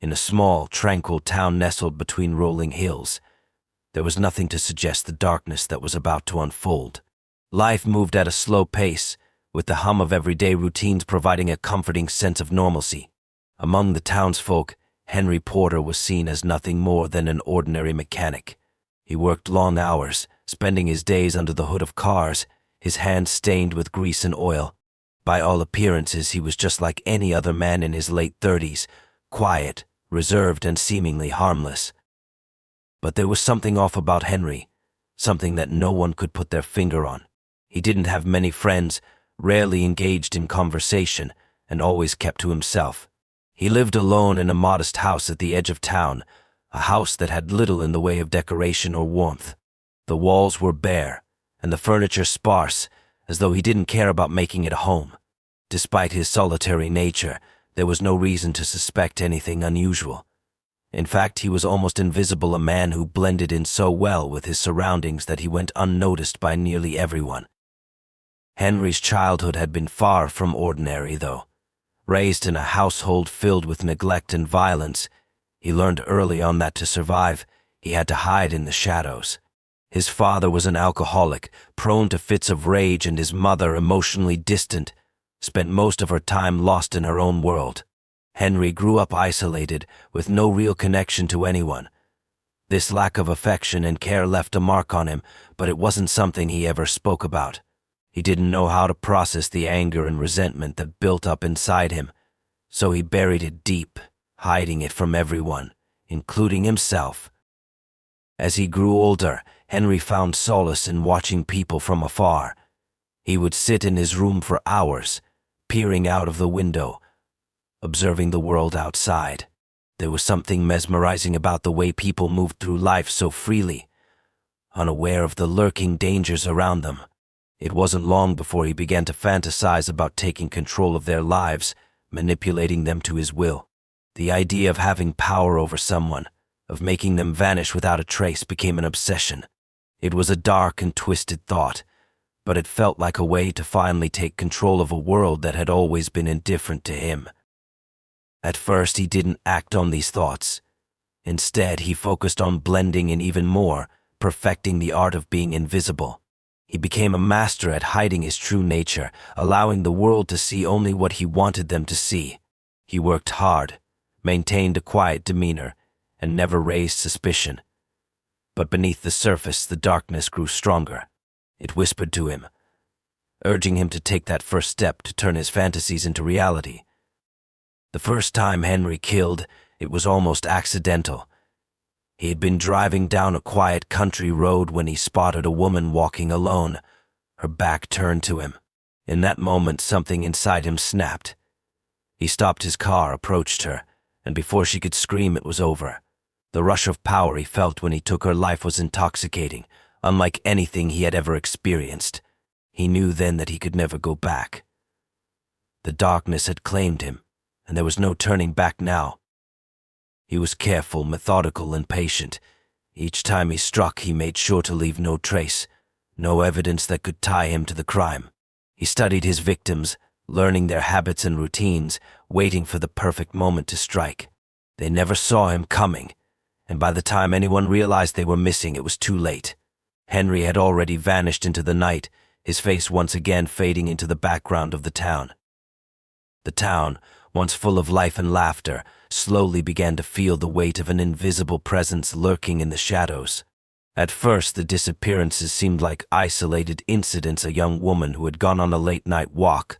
in a small, tranquil town nestled between rolling hills. There was nothing to suggest the darkness that was about to unfold. Life moved at a slow pace, with the hum of everyday routines providing a comforting sense of normalcy. Among the townsfolk, Henry Porter was seen as nothing more than an ordinary mechanic. He worked long hours, spending his days under the hood of cars, his hands stained with grease and oil. By all appearances, he was just like any other man in his late 30s, quiet, reserved, and seemingly harmless. But there was something off about Henry, something that no one could put their finger on. He didn't have many friends, rarely engaged in conversation, and always kept to himself. He lived alone in a modest house at the edge of town, a house that had little in the way of decoration or warmth. The walls were bare, and the furniture sparse, as though he didn't care about making it a home. Despite his solitary nature, there was no reason to suspect anything unusual. In fact, he was almost invisible, a man who blended in so well with his surroundings that he went unnoticed by nearly everyone. Henry's childhood had been far from ordinary, though. Raised in a household filled with neglect and violence, he learned early on that to survive, he had to hide in the shadows. His father was an alcoholic, prone to fits of rage, and his mother, emotionally distant, spent most of her time lost in her own world. Henry grew up isolated, with no real connection to anyone. This lack of affection and care left a mark on him, but it wasn't something he ever spoke about. He didn't know how to process the anger and resentment that built up inside him, so he buried it deep, hiding it from everyone, including himself. As he grew older, Henry found solace in watching people from afar. He would sit in his room for hours, peering out of the window, observing the world outside. There was something mesmerizing about the way people moved through life so freely, unaware of the lurking dangers around them. It wasn't long before he began to fantasize about taking control of their lives, manipulating them to his will. The idea of having power over someone, of making them vanish without a trace, became an obsession. It was a dark and twisted thought, but it felt like a way to finally take control of a world that had always been indifferent to him. At first, he didn't act on these thoughts. Instead, he focused on blending in even more, perfecting the art of being invisible. He became a master at hiding his true nature, allowing the world to see only what he wanted them to see. He worked hard, maintained a quiet demeanor, and never raised suspicion. But beneath the surface, the darkness grew stronger. It whispered to him, urging him to take that first step to turn his fantasies into reality. The first time Henry killed, it was almost accidental. He had been driving down a quiet country road when he spotted a woman walking alone, her back turned to him. In that moment, something inside him snapped. He stopped his car, approached her, and before she could scream, it was over. The rush of power he felt when he took her life was intoxicating, unlike anything he had ever experienced. He knew then that he could never go back. The darkness had claimed him, and there was no turning back now. He was careful, methodical, and patient. Each time he struck, he made sure to leave no trace, no evidence that could tie him to the crime. He studied his victims, learning their habits and routines, waiting for the perfect moment to strike. They never saw him coming, and by the time anyone realized they were missing, it was too late. Henry had already vanished into the night, his face once again fading into the background of the town. The town, once full of life and laughter, slowly began to feel the weight of an invisible presence lurking in the shadows. At first, the disappearances seemed like isolated incidents: a young woman who had gone on a late-night walk,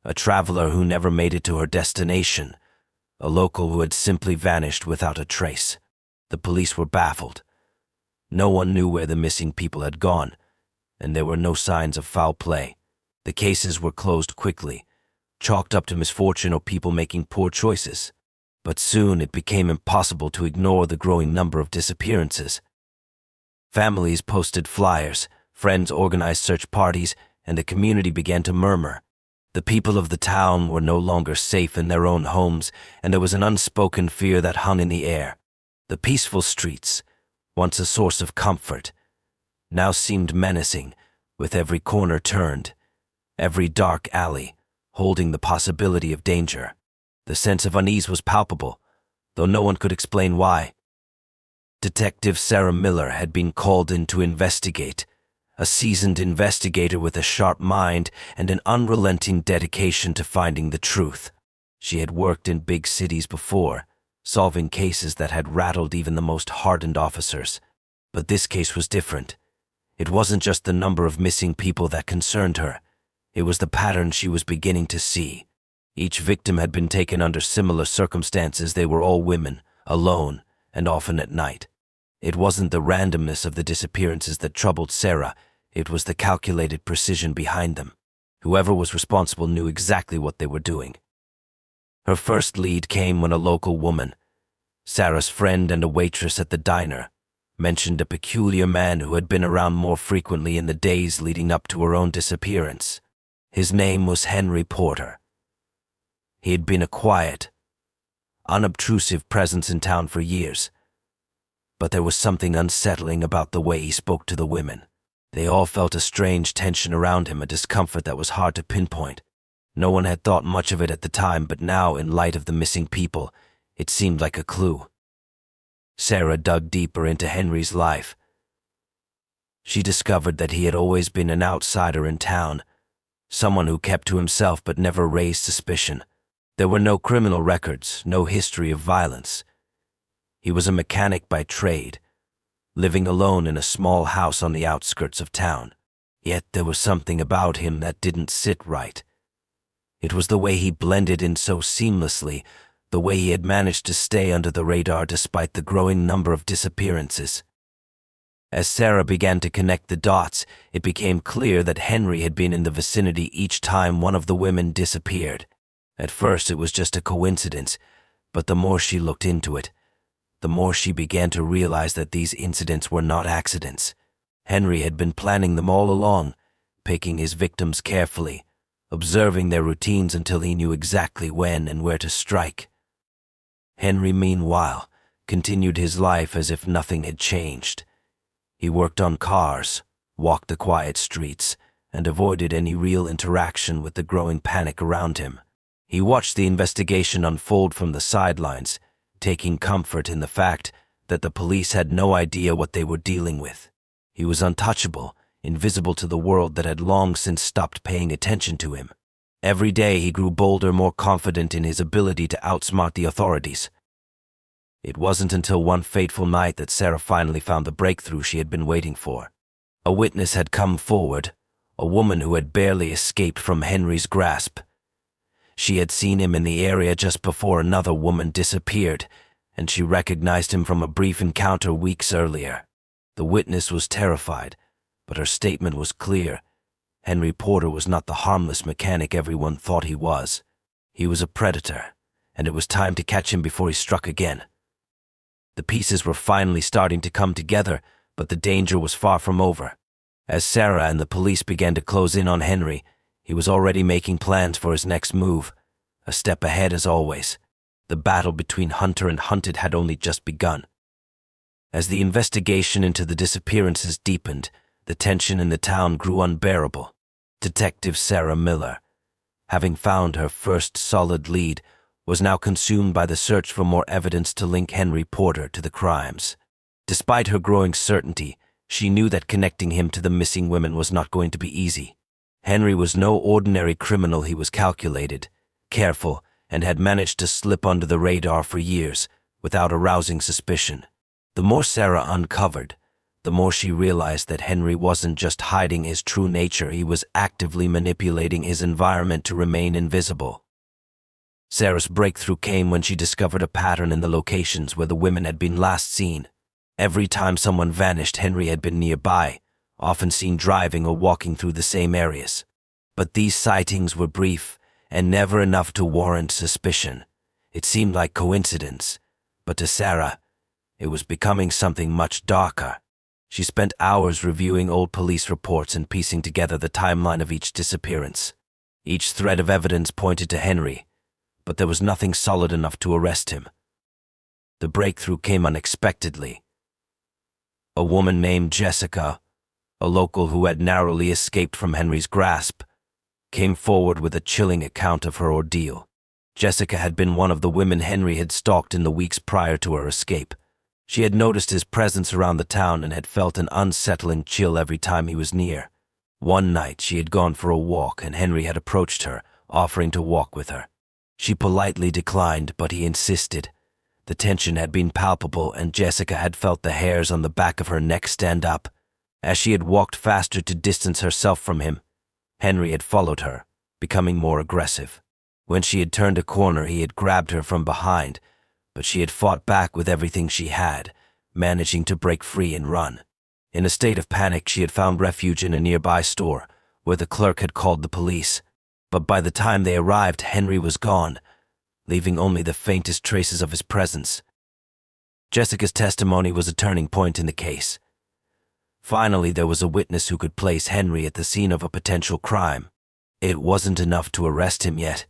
a traveler who never made it to her destination, a local who had simply vanished without a trace. The police were baffled. No one knew where the missing people had gone, and there were no signs of foul play. The cases were closed quickly, chalked up to misfortune or people making poor choices. But soon it became impossible to ignore the growing number of disappearances. Families posted flyers, friends organized search parties, and the community began to murmur. The people of the town were no longer safe in their own homes, and there was an unspoken fear that hung in the air. The peaceful streets, once a source of comfort, now seemed menacing, with every corner turned, every dark alley holding the possibility of danger. The sense of unease was palpable, though no one could explain why. Detective Sarah Miller had been called in to investigate, a seasoned investigator with a sharp mind and an unrelenting dedication to finding the truth. She had worked in big cities before, solving cases that had rattled even the most hardened officers. But this case was different. It wasn't just the number of missing people that concerned her. It was the pattern she was beginning to see. Each victim had been taken under similar circumstances. They were all women, alone, and often at night. It wasn't the randomness of the disappearances that troubled Sarah. It was the calculated precision behind them. Whoever was responsible knew exactly what they were doing. Her first lead came when a local woman, Sarah's friend and a waitress at the diner, mentioned a peculiar man who had been around more frequently in the days leading up to her own disappearance. His name was Henry Porter. He had been a quiet, unobtrusive presence in town for years, but there was something unsettling about the way he spoke to the women. They all felt a strange tension around him, a discomfort that was hard to pinpoint. No one had thought much of it at the time, but now, in light of the missing people, it seemed like a clue. Sarah dug deeper into Henry's life. She discovered that he had always been an outsider in town, someone who kept to himself but never raised suspicion. There were no criminal records, no history of violence. He was a mechanic by trade, living alone in a small house on the outskirts of town. Yet there was something about him that didn't sit right. It was the way he blended in so seamlessly, the way he had managed to stay under the radar despite the growing number of disappearances. As Sarah began to connect the dots, it became clear that Henry had been in the vicinity each time one of the women disappeared. At first it was just a coincidence, but the more she looked into it, the more she began to realize that these incidents were not accidents. Henry had been planning them all along, picking his victims carefully, observing their routines until he knew exactly when and where to strike. Henry, meanwhile, continued his life as if nothing had changed. He worked on cars, walked the quiet streets, and avoided any real interaction with the growing panic around him. He watched the investigation unfold from the sidelines, taking comfort in the fact that the police had no idea what they were dealing with. He was untouchable, invisible to the world that had long since stopped paying attention to him. Every day he grew bolder, more confident in his ability to outsmart the authorities. It wasn't until one fateful night that Sarah finally found the breakthrough she had been waiting for. A witness had come forward, a woman who had barely escaped from Henry's grasp. She had seen him in the area just before another woman disappeared, and she recognized him from a brief encounter weeks earlier. The witness was terrified, but her statement was clear. Henry Porter was not the harmless mechanic everyone thought he was. He was a predator, and it was time to catch him before he struck again. The pieces were finally starting to come together, but the danger was far from over. As Sarah and the police began to close in on Henry, he was already making plans for his next move, a step ahead as always. The battle between hunter and hunted had only just begun. As the investigation into the disappearances deepened, the tension in the town grew unbearable. Detective Sarah Miller, having found her first solid lead, was now consumed by the search for more evidence to link Henry Porter to the crimes. Despite her growing certainty, she knew that connecting him to the missing women was not going to be easy. Henry was no ordinary criminal. He was calculated, careful, and had managed to slip under the radar for years without arousing suspicion. The more Sarah uncovered, the more she realized that Henry wasn't just hiding his true nature, he was actively manipulating his environment to remain invisible. Sarah's breakthrough came when she discovered a pattern in the locations where the women had been last seen. Every time someone vanished, Henry had been nearby, often seen driving or walking through the same areas. But these sightings were brief and never enough to warrant suspicion. It seemed like coincidence, but to Sarah, it was becoming something much darker. She spent hours reviewing old police reports and piecing together the timeline of each disappearance. Each thread of evidence pointed to Henry, but there was nothing solid enough to arrest him. The breakthrough came unexpectedly. A woman named Jessica, a local who had narrowly escaped from Henry's grasp, came forward with a chilling account of her ordeal. Jessica had been one of the women Henry had stalked in the weeks prior to her escape. She had noticed his presence around the town and had felt an unsettling chill every time he was near. One night she had gone for a walk and Henry had approached her, offering to walk with her. She politely declined, but he insisted. The tension had been palpable and Jessica had felt the hairs on the back of her neck stand up. As she had walked faster to distance herself from him, Henry had followed her, becoming more aggressive. When she had turned a corner, he had grabbed her from behind, but she had fought back with everything she had, managing to break free and run. In a state of panic, she had found refuge in a nearby store, where the clerk had called the police. But by the time they arrived, Henry was gone, leaving only the faintest traces of his presence. Jessica's testimony was a turning point in the case. Finally, there was a witness who could place Henry at the scene of a potential crime. It wasn't enough to arrest him yet,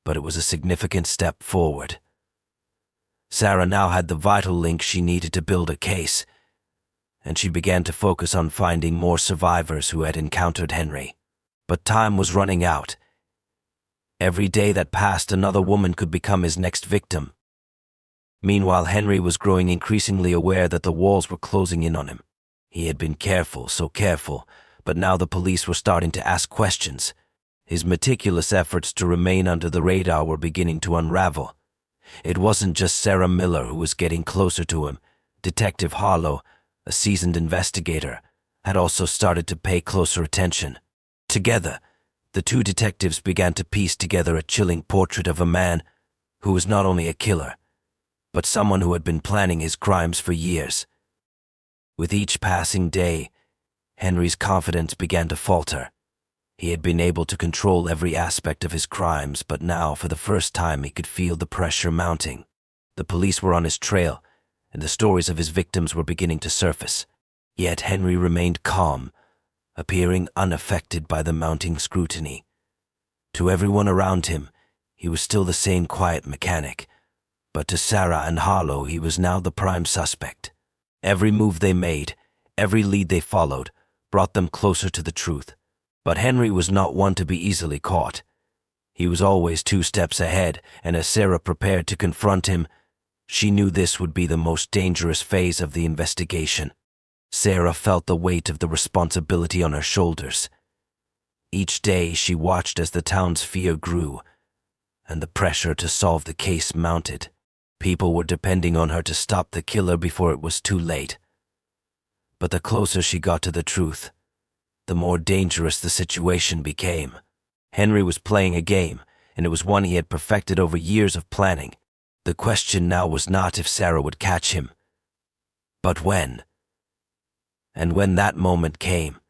but it was a significant step forward. Sarah now had the vital link she needed to build a case, and she began to focus on finding more survivors who had encountered Henry. But time was running out. Every day that passed, another woman could become his next victim. Meanwhile, Henry was growing increasingly aware that the walls were closing in on him. He had been careful, so careful, but now the police were starting to ask questions. His meticulous efforts to remain under the radar were beginning to unravel. It wasn't just Sarah Miller who was getting closer to him. Detective Harlow, a seasoned investigator, had also started to pay closer attention. Together, the two detectives began to piece together a chilling portrait of a man who was not only a killer, but someone who had been planning his crimes for years. With each passing day, Henry's confidence began to falter. He had been able to control every aspect of his crimes, but now, for the first time, he could feel the pressure mounting. The police were on his trail, and the stories of his victims were beginning to surface. Yet Henry remained calm, appearing unaffected by the mounting scrutiny. To everyone around him, he was still the same quiet mechanic, but to Sarah and Harlow, he was now the prime suspect. Every move they made, every lead they followed, brought them closer to the truth. But Henry was not one to be easily caught. He was always 2 steps ahead, and as Sarah prepared to confront him, she knew this would be the most dangerous phase of the investigation. Sarah felt the weight of the responsibility on her shoulders. Each day she watched as the town's fear grew, and the pressure to solve the case mounted. People were depending on her to stop the killer before it was too late. But the closer she got to the truth, the more dangerous the situation became. Henry was playing a game, and it was one he had perfected over years of planning. The question now was not if Sarah would catch him, but when. And when that moment came,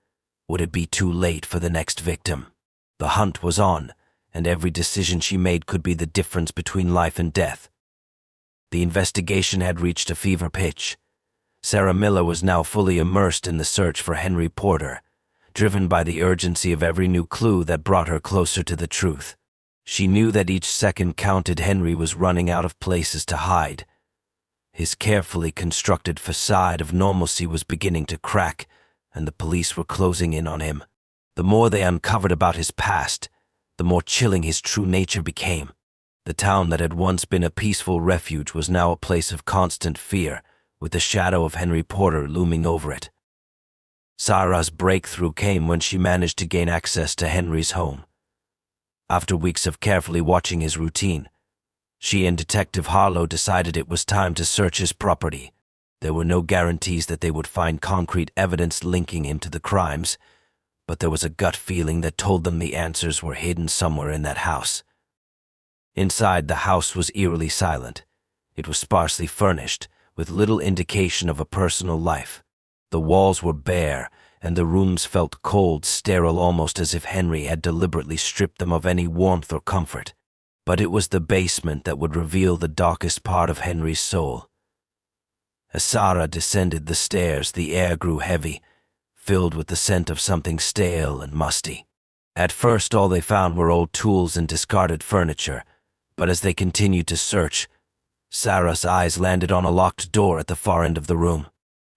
would it be too late for the next victim? The hunt was on, and every decision she made could be the difference between life and death. The investigation had reached a fever pitch. Sarah Miller was now fully immersed in the search for Henry Porter, driven by the urgency of every new clue that brought her closer to the truth. She knew that each second counted. Henry was running out of places to hide. His carefully constructed facade of normalcy was beginning to crack, and the police were closing in on him. The more they uncovered about his past, the more chilling his true nature became. The town that had once been a peaceful refuge was now a place of constant fear, with the shadow of Henry Porter looming over it. Sarah's breakthrough came when she managed to gain access to Henry's home. After weeks of carefully watching his routine, she and Detective Harlow decided it was time to search his property. There were no guarantees that they would find concrete evidence linking him to the crimes, but there was a gut feeling that told them the answers were hidden somewhere in that house. Inside, the house was eerily silent. It was sparsely furnished, with little indication of a personal life. The walls were bare, and the rooms felt cold, sterile, almost as if Henry had deliberately stripped them of any warmth or comfort. But it was the basement that would reveal the darkest part of Henry's soul. As Sarah descended the stairs, the air grew heavy, filled with the scent of something stale and musty. At first, all they found were old tools and discarded furniture, but as they continued to search, Sarah's eyes landed on a locked door at the far end of the room.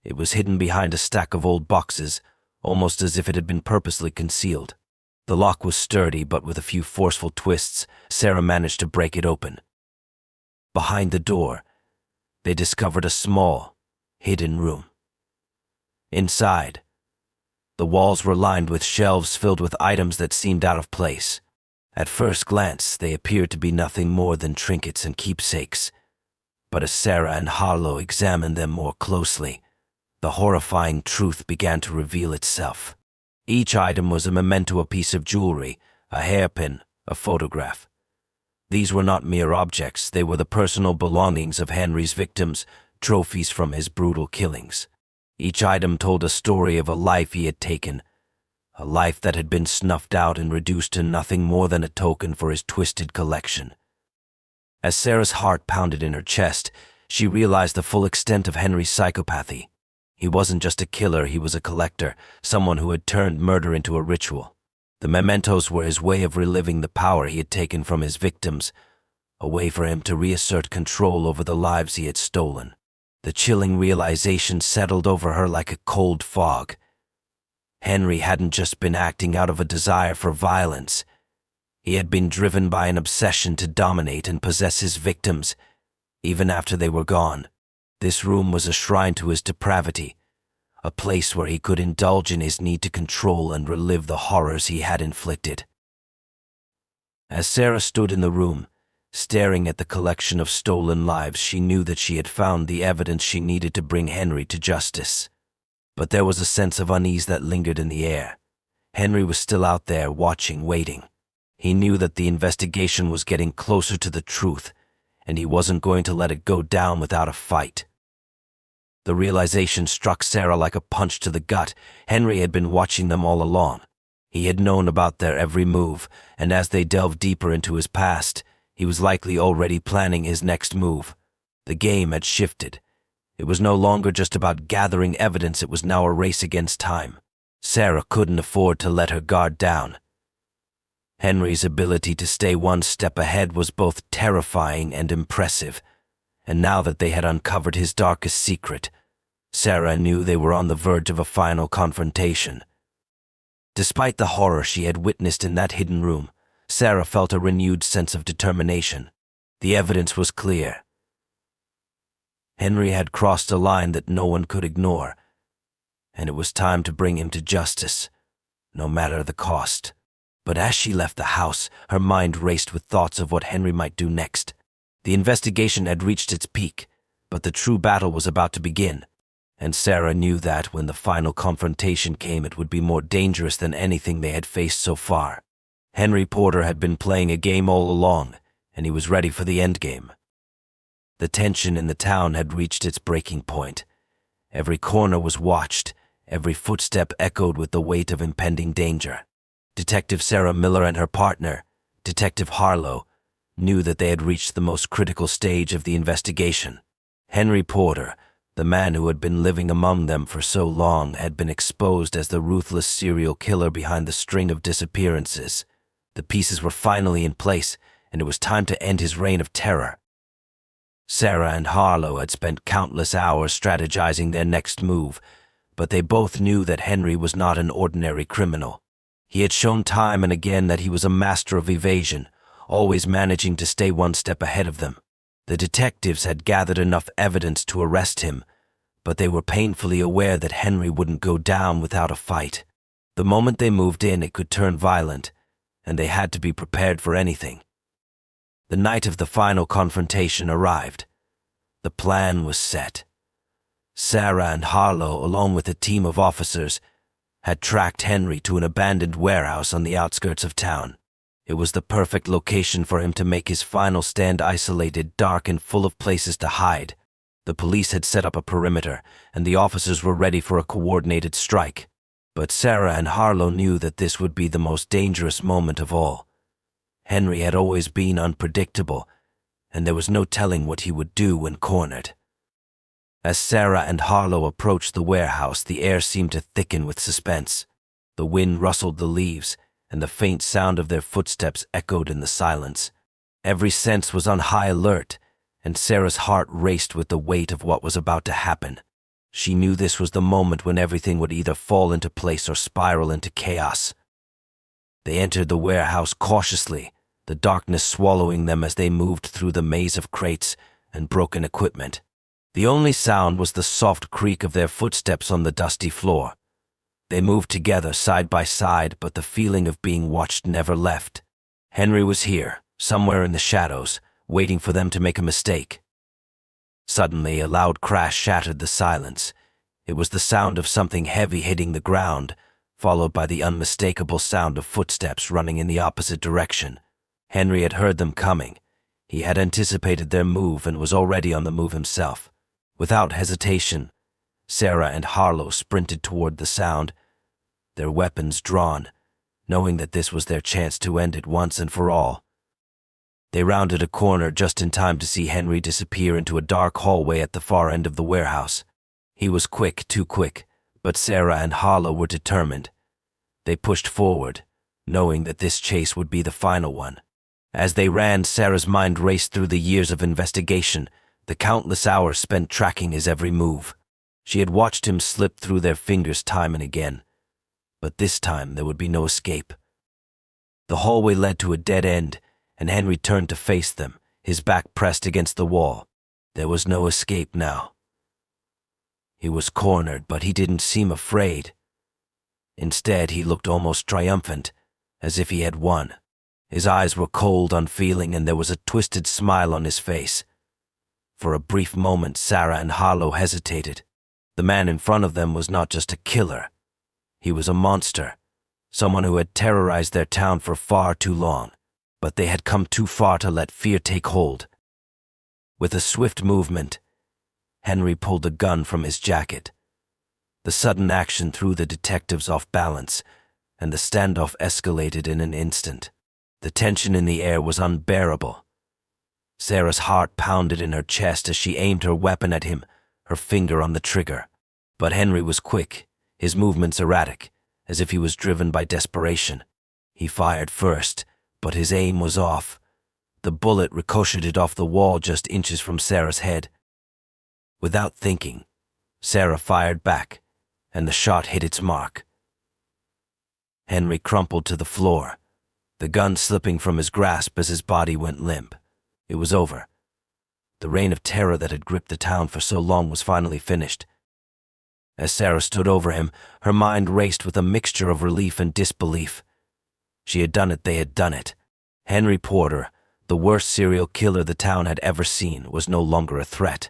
It was hidden behind a stack of old boxes, almost as if it had been purposely concealed. The lock was sturdy, but with a few forceful twists, Sarah managed to break it open. Behind the door, they discovered a small, hidden room. Inside, the walls were lined with shelves filled with items that seemed out of place. At first glance, they appeared to be nothing more than trinkets and keepsakes. But as Sarah and Harlow examined them more closely, the horrifying truth began to reveal itself. Each item was a memento, a piece of jewelry, a hairpin, a photograph. These were not mere objects, they were the personal belongings of Henry's victims, trophies from his brutal killings. Each item told a story of a life he had taken, a life that had been snuffed out and reduced to nothing more than a token for his twisted collection. As Sarah's heart pounded in her chest, she realized the full extent of Henry's psychopathy. He wasn't just a killer, he was a collector, someone who had turned murder into a ritual. The mementos were his way of reliving the power he had taken from his victims, a way for him to reassert control over the lives he had stolen. The chilling realization settled over her like a cold fog. Henry hadn't just been acting out of a desire for violence. He had been driven by an obsession to dominate and possess his victims, even after they were gone. This room was a shrine to his depravity, a place where he could indulge in his need to control and relive the horrors he had inflicted. As Sarah stood in the room, staring at the collection of stolen lives, she knew that she had found the evidence she needed to bring Henry to justice. But there was a sense of unease that lingered in the air. Henry was still out there, watching, waiting. He knew that the investigation was getting closer to the truth, and he wasn't going to let it go down without a fight. The realization struck Sarah like a punch to the gut. Henry had been watching them all along. He had known about their every move, and as they delved deeper into his past, he was likely already planning his next move. The game had shifted. It was no longer just about gathering evidence, it was now a race against time. Sarah couldn't afford to let her guard down. Henry's ability to stay one step ahead was both terrifying and impressive, and now that they had uncovered his darkest secret, Sarah knew they were on the verge of a final confrontation. Despite the horror she had witnessed in that hidden room, Sarah felt a renewed sense of determination. The evidence was clear. Henry had crossed a line that no one could ignore, and it was time to bring him to justice, no matter the cost. But as she left the house, her mind raced with thoughts of what Henry might do next. The investigation had reached its peak, but the true battle was about to begin, and Sarah knew that when the final confrontation came, it would be more dangerous than anything they had faced so far. Henry Porter had been playing a game all along, and he was ready for the endgame. The tension in the town had reached its breaking point. Every corner was watched, every footstep echoed with the weight of impending danger. Detective Sarah Miller and her partner, Detective Harlow, knew that they had reached the most critical stage of the investigation. Henry Porter, the man who had been living among them for so long, had been exposed as the ruthless serial killer behind the string of disappearances. The pieces were finally in place, and it was time to end his reign of terror. Sarah and Harlow had spent countless hours strategizing their next move, but they both knew that Henry was not an ordinary criminal. He had shown time and again that he was a master of evasion, always managing to stay one step ahead of them. The detectives had gathered enough evidence to arrest him, but they were painfully aware that Henry wouldn't go down without a fight. The moment they moved in, it could turn violent, and they had to be prepared for anything. The night of the final confrontation arrived. The plan was set. Sarah and Harlow, along with a team of officers, had tracked Henry to an abandoned warehouse on the outskirts of town. It was the perfect location for him to make his final stand, isolated, dark, and full of places to hide. The police had set up a perimeter, and the officers were ready for a coordinated strike. But Sarah and Harlow knew that this would be the most dangerous moment of all. Henry had always been unpredictable, and there was no telling what he would do when cornered. As Sarah and Harlow approached the warehouse, the air seemed to thicken with suspense. The wind rustled the leaves, and the faint sound of their footsteps echoed in the silence. Every sense was on high alert, and Sarah's heart raced with the weight of what was about to happen. She knew this was the moment when everything would either fall into place or spiral into chaos. They entered the warehouse cautiously, the darkness swallowing them as they moved through the maze of crates and broken equipment. The only sound was the soft creak of their footsteps on the dusty floor. They moved together side by side, but the feeling of being watched never left. Henry was here, somewhere in the shadows, waiting for them to make a mistake. Suddenly, a loud crash shattered the silence. It was the sound of something heavy hitting the ground, followed by the unmistakable sound of footsteps running in the opposite direction. Henry had heard them coming. He had anticipated their move and was already on the move himself. Without hesitation, Sarah and Harlow sprinted toward the sound, their weapons drawn, knowing that this was their chance to end it once and for all. They rounded a corner just in time to see Henry disappear into a dark hallway at the far end of the warehouse. He was quick, too quick, but Sarah and Harlow were determined. They pushed forward, knowing that this chase would be the final one. As they ran, Sarah's mind raced through the years of investigation, the countless hours spent tracking his every move. She had watched him slip through their fingers time and again, but this time there would be no escape. The hallway led to a dead end, and Henry turned to face them, his back pressed against the wall. There was no escape now. He was cornered, but he didn't seem afraid. Instead, he looked almost triumphant, as if he had won. His eyes were cold, unfeeling, and there was a twisted smile on his face. For a brief moment, Sarah and Harlow hesitated. The man in front of them was not just a killer. He was a monster, someone who had terrorized their town for far too long. But they had come too far to let fear take hold. With a swift movement, Henry pulled a gun from his jacket. The sudden action threw the detectives off balance, and the standoff escalated in an instant. The tension in the air was unbearable. Sarah's heart pounded in her chest as she aimed her weapon at him, her finger on the trigger. But Henry was quick, his movements erratic, as if he was driven by desperation. He fired first, but his aim was off. The bullet ricocheted off the wall just inches from Sarah's head. Without thinking, Sarah fired back, and the shot hit its mark. Henry crumpled to the floor, the gun slipping from his grasp as his body went limp. It was over. The reign of terror that had gripped the town for so long was finally finished. As Sarah stood over him, her mind raced with a mixture of relief and disbelief. She had done it, they had done it. Henry Porter, the worst serial killer the town had ever seen, was no longer a threat.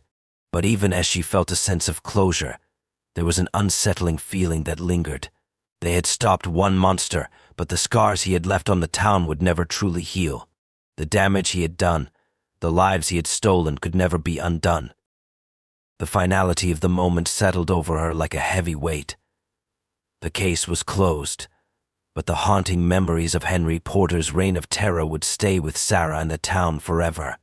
But even as she felt a sense of closure, there was an unsettling feeling that lingered. They had stopped one monster, but the scars he had left on the town would never truly heal. The damage he had done, the lives he had stolen, could never be undone. The finality of the moment settled over her like a heavy weight. The case was closed, but the haunting memories of Henry Porter's reign of terror would stay with Sarah and the town forever.